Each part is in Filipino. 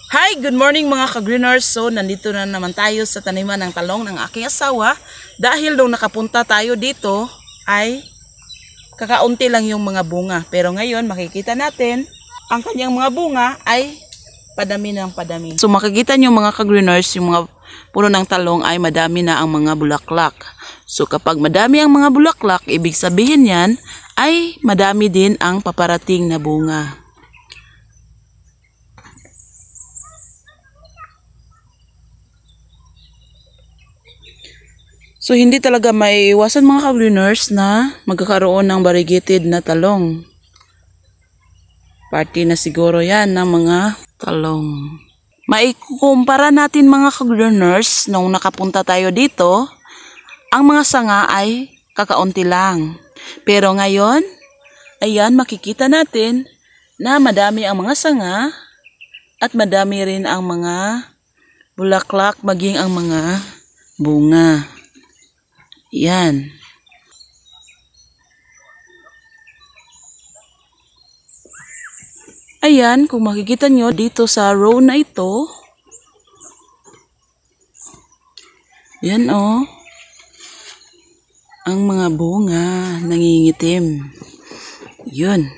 Hi, good morning mga ka-greeners. So, nandito na naman tayo sa taniman ng talong ng aking asawa. Dahil nung nakapunta tayo dito ay kakaunti lang yung mga bunga. Pero ngayon makikita natin ang kanyang mga bunga ay padami ng padami. So, makikita nyo mga ka-greeners, yung mga puno ng talong ay madami na ang mga bulaklak. So, kapag madami ang mga bulaklak, ibig sabihin yan ay madami din ang paparating na bunga. So, hindi talaga may iwasan mga ka-greeners na magkakaroon ng variegated na talong. Party na siguro yan ng mga talong. Maikukumpara natin mga ka-greeners nung nakapunta tayo dito, ang mga sanga ay kakaunti lang. Pero ngayon, ayan makikita natin na madami ang mga sanga at madami rin ang mga bulaklak maging ang mga bunga. Yan. Ayan, kung makikita nyo dito sa row na ito. Yan oh. Ang mga bunga nangingitim. Yun.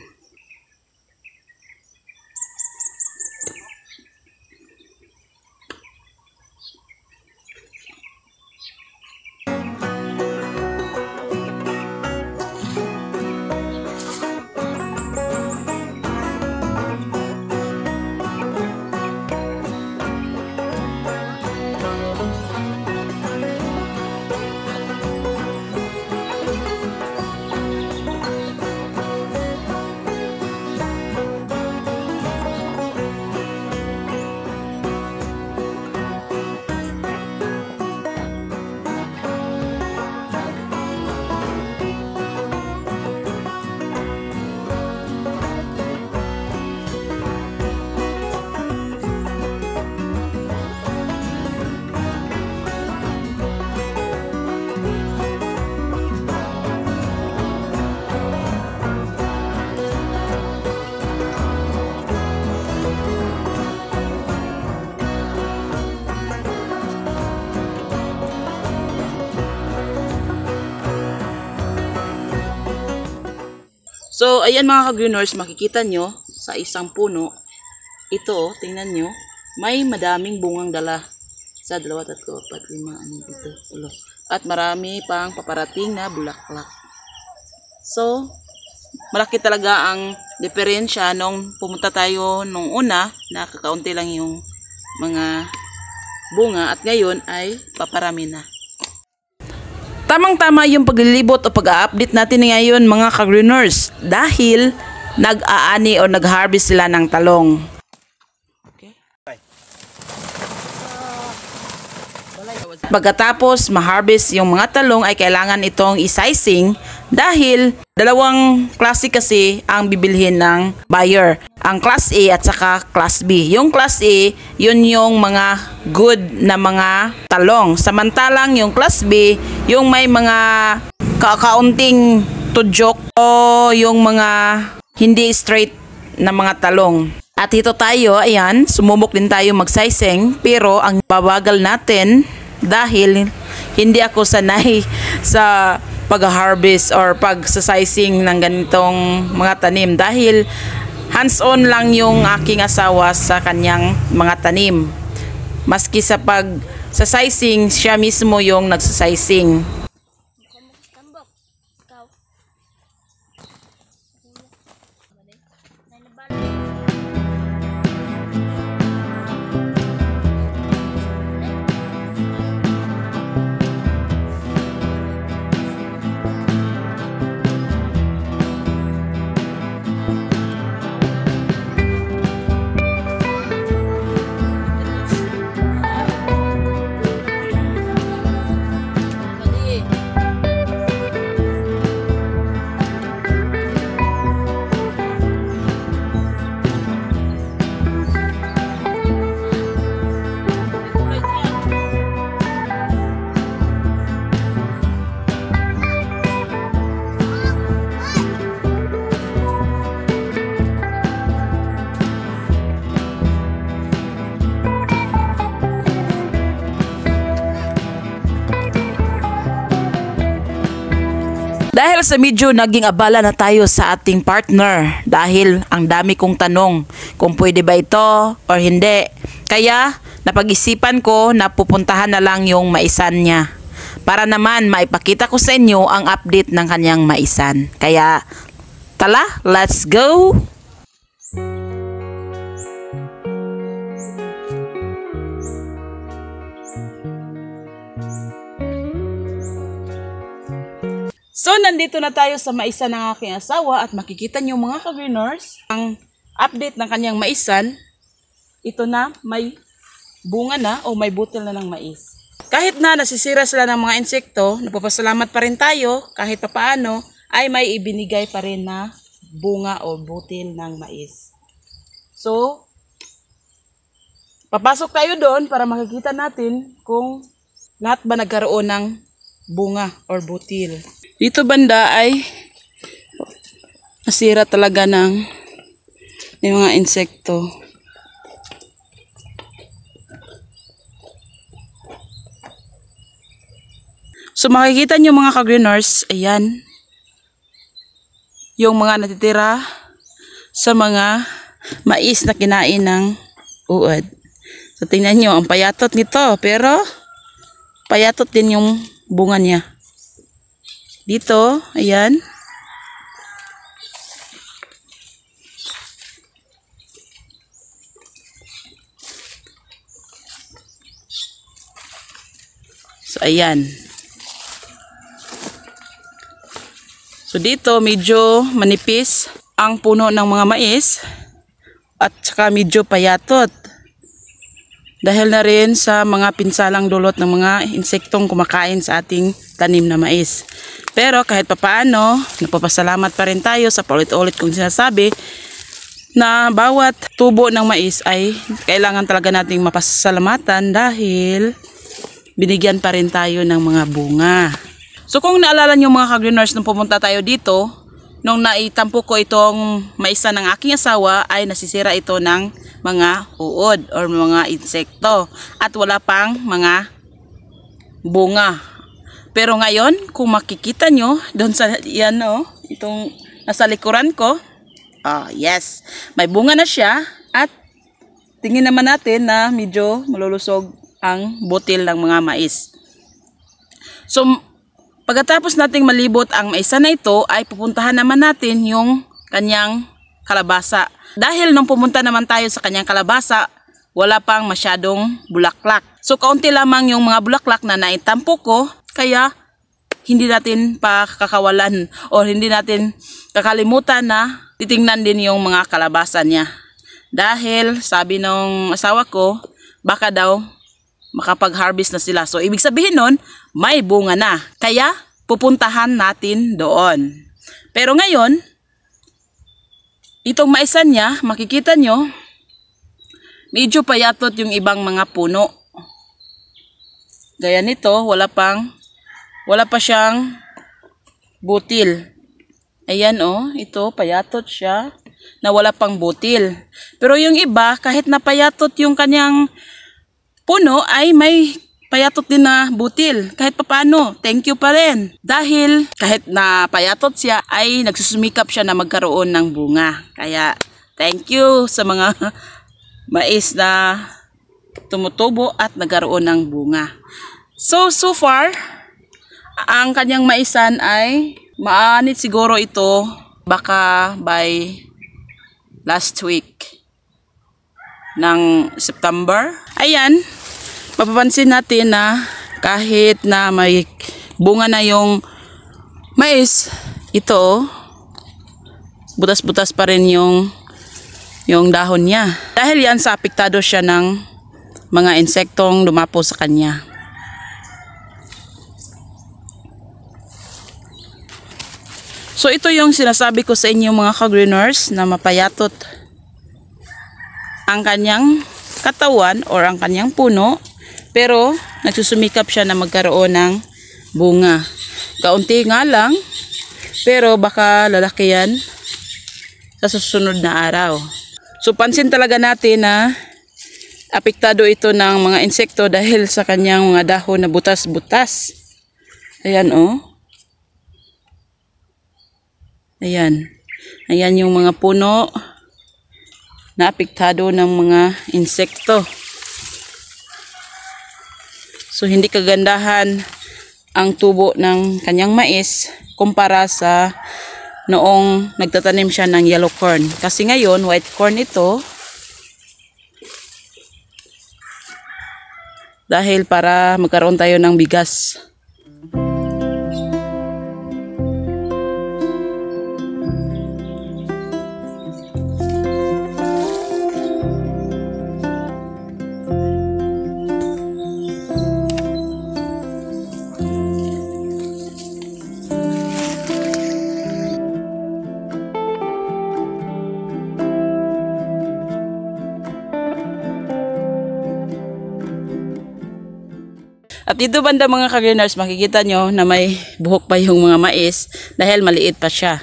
So, ayan mga ka-greeners, makikita nyo sa isang puno, ito, tingnan nyo, may madaming bungang dala. Sa 2, 3, 4, 5, 6, 7, 8. At marami pang paparating na bulaklak. So, malaki talaga ang diferensya nung pumunta tayo nung una, na kakaunti lang yung mga bunga at ngayon ay paparami na. Tamang-tama yung paglilibot o pag-a-update natin ngayon mga ka-greeners dahil nag-aani o nag-harvest sila ng talong. Okay. Pagkatapos ma-harvest yung mga talong ay kailangan itong i-sizing dahil dalawang klase kasi ang bibilhin ng buyer. Ang Class A at saka Class B. Yung Class A, yun yung mga good na mga talong. Samantalang yung Class B, yung may mga kakaunting tudyok o yung mga hindi straight na mga talong. At ito tayo, ayan, sumubok din tayo mag-sizing pero ang babagal natin dahil hindi ako sanay sa pag-harvest or pag-sizing ng ganitong mga tanim dahil hands-on lang yung aking asawa sa kanyang mga tanim. Maski sa pag-sizing, siya mismo yung nagsasizing. Dahil sa medyo naging abala na tayo sa ating partner dahil ang dami kong tanong kung pwede ba ito or hindi. Kaya napag-isipan ko na pupuntahan na lang yung maisan niya para naman maipakita ko sa inyo ang update ng kanyang maisan. Kaya tala, let's go! So, nandito na tayo sa maisa ng aking asawa at makikita nyo mga ka-greeners ang update ng kanyang maisan. Ito na, may bunga na o may butil na ng mais. Kahit na nasisira sila ng mga insekto, napapasalamat pa rin tayo kahit papaano ay may ibinigay pa rin na bunga o butil ng mais. So, papasok tayo doon para makikita natin kung lahat ba nagkaroon ng bunga or butil. Dito banda ay nasira talaga ng mga insekto. So makikita nyo mga ka-greeners, ayan, yung mga natitira sa mga mais na kinain ng uod. So tingnan nyo, ang payatot nito, pero payatot din yung bunga niya. Dito, ayan. So, ayan. So, dito, medyo manipis ang puno ng mga mais at saka medyo payatot. Dahil na rin sa mga pinsalang dulot ng mga insektong kumakain sa ating tanim na mais. Pero kahit papaano, napapasalamat pa rin tayo sa paulit-ulit kong sinasabi na bawat tubo ng mais ay kailangan talaga nating mapasalamatan dahil binigyan pa rin tayo ng mga bunga. So kung naalala nyo mga ka-greeners nung pumunta tayo dito, nung naitampo ko itong maisa ng aking asawa ay nasisira ito ng mga uod or mga insekto at wala pang mga bunga. Pero ngayon, kung makikita nyo doon sa yan itong nasa likuran ko, yes, may bunga na siya at tingin naman natin na medyo malulusog ang butil ng mga mais. So, pagkatapos nating malibot ang maisa na ito, ay pupuntahan naman natin yung kanyang kalabasa. Dahil nung pumunta naman tayo sa kanyang kalabasa, wala pang masyadong bulaklak. So, kaunti lamang yung mga bulaklak na naitampo ko, kaya hindi natin pa kakawalan o hindi natin kakalimutan na titingnan din yung mga kalabasa niya. Dahil sabi ng asawa ko, baka daw makapag-harvest na sila. So, ibig sabihin nun, may bunga na. Kaya, pupuntahan natin doon. Pero ngayon, itong maisan niya, makikita nyo, medyo payatot yung ibang mga puno. Gaya nito, wala pa siyang butil. Ayan ito, payatot siya na wala pang butil. Pero yung iba, kahit na payatot yung kanyang puno, ay may payatot din na butil. Kahit papaano, thank you pa rin. Dahil kahit na payatot siya, ay nagsusumikap siya na magkaroon ng bunga. Kaya, thank you sa mga mais na tumutubo at nagkaroon ng bunga. So far, ang kanyang maisan ay maanit siguro ito baka by last week ng September. Ayan, mapapansin natin na kahit na may bunga na yung mais, ito butas-butas pa rin yung dahon niya. Dahil yan sa apektado siya ng mga insektong dumapo sa kanya. So ito yung sinasabi ko sa inyo mga ka-greeners na mapayatot ang kanyang katawan or ang kanyang puno, pero nagsusumikap siya na magkaroon ng bunga. Kaunti nga lang, pero baka lalaki yan sa susunod na araw. So pansin talaga natin na apektado ito ng mga insekto dahil sa kanyang mga dahon na butas-butas. Ayan Ayan. Ayan yung mga puno na apektado ng mga insekto. So hindi kagandahan ang tubo ng kanyang mais kumpara sa noong nagtatanim siya ng yellow corn. Kasi ngayon, white corn ito. Dahil para magkaroon tayo ng bigas. At dito banda mga ka-greeners, makikita nyo na may buhok pa yung mga mais dahil maliit pa siya.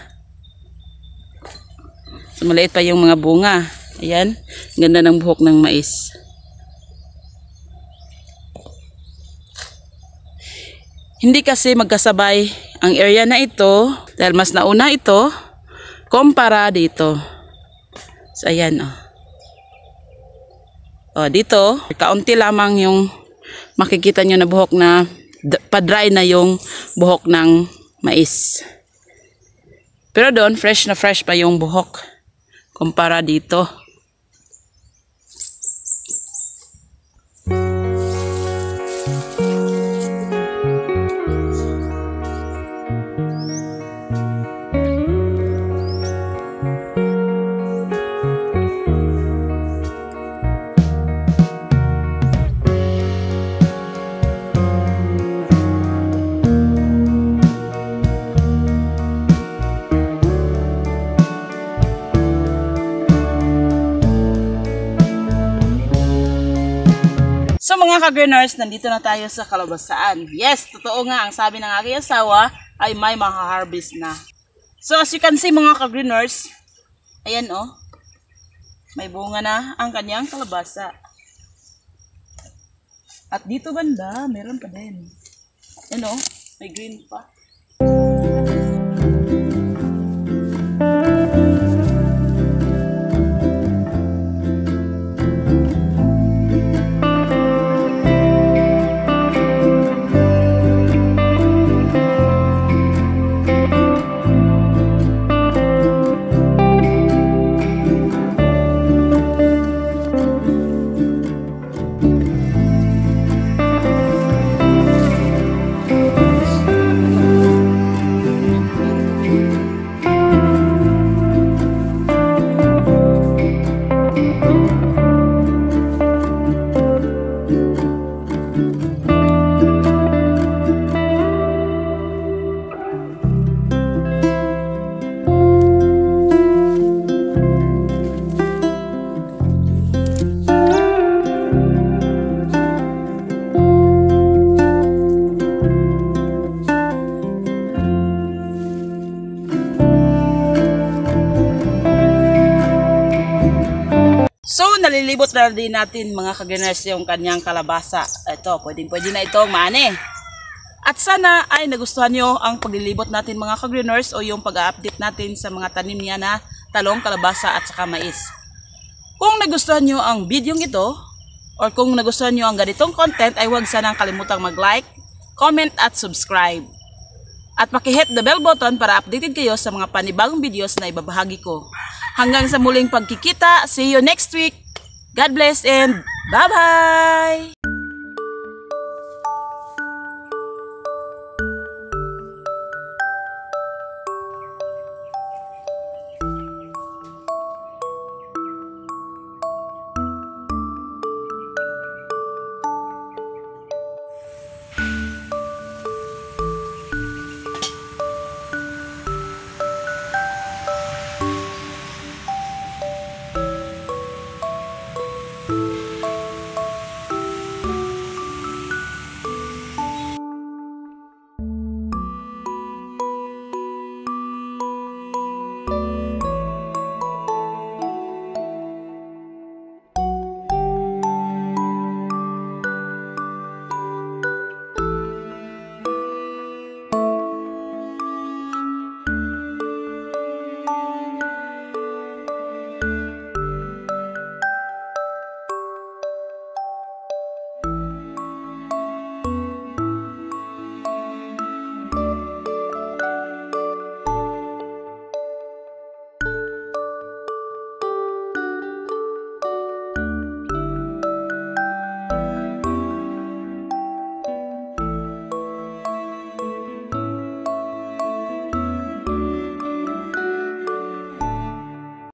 So, maliit pa yung mga bunga. Ayan, ganda ng buhok ng mais. Hindi kasi magkasabay ang area na ito dahil mas nauna ito kumpara dito. So ayan oh. Oh, dito, kaunti lamang yung makikita nyo na buhok na pa-dry na yung buhok ng mais. Pero doon, fresh na fresh pa yung buhok kumpara dito. So mga ka-greeners, nandito na tayo sa kalabasaan. Yes, totoo nga, ang sabi ng aking asawa ay may maha-harvest na. So as you can see mga ka-greeners, ayan oh, may bunga na ang kanyang kalabasa. At dito banda, meron pa din. Ayan oh, may green pa. So, nalilibot na din natin mga ka-greeners yung kanyang kalabasa. Ito, pwede na itong maani. At sana ay nagustuhan nyo ang paglilibot natin mga ka-greeners o yung pag-update natin sa mga tanim niya na talong, kalabasa at saka mais. Kung nagustuhan nyo ang video ito or kung nagustuhan nyo ang ganitong content ay huwag sanang kalimutang mag-like, comment at subscribe. At paki-hit the bell button para updated kayo sa mga panibagong videos na ibabahagi ko. Hanggang sa muling pagkikita, see you next week. God bless and bye-bye!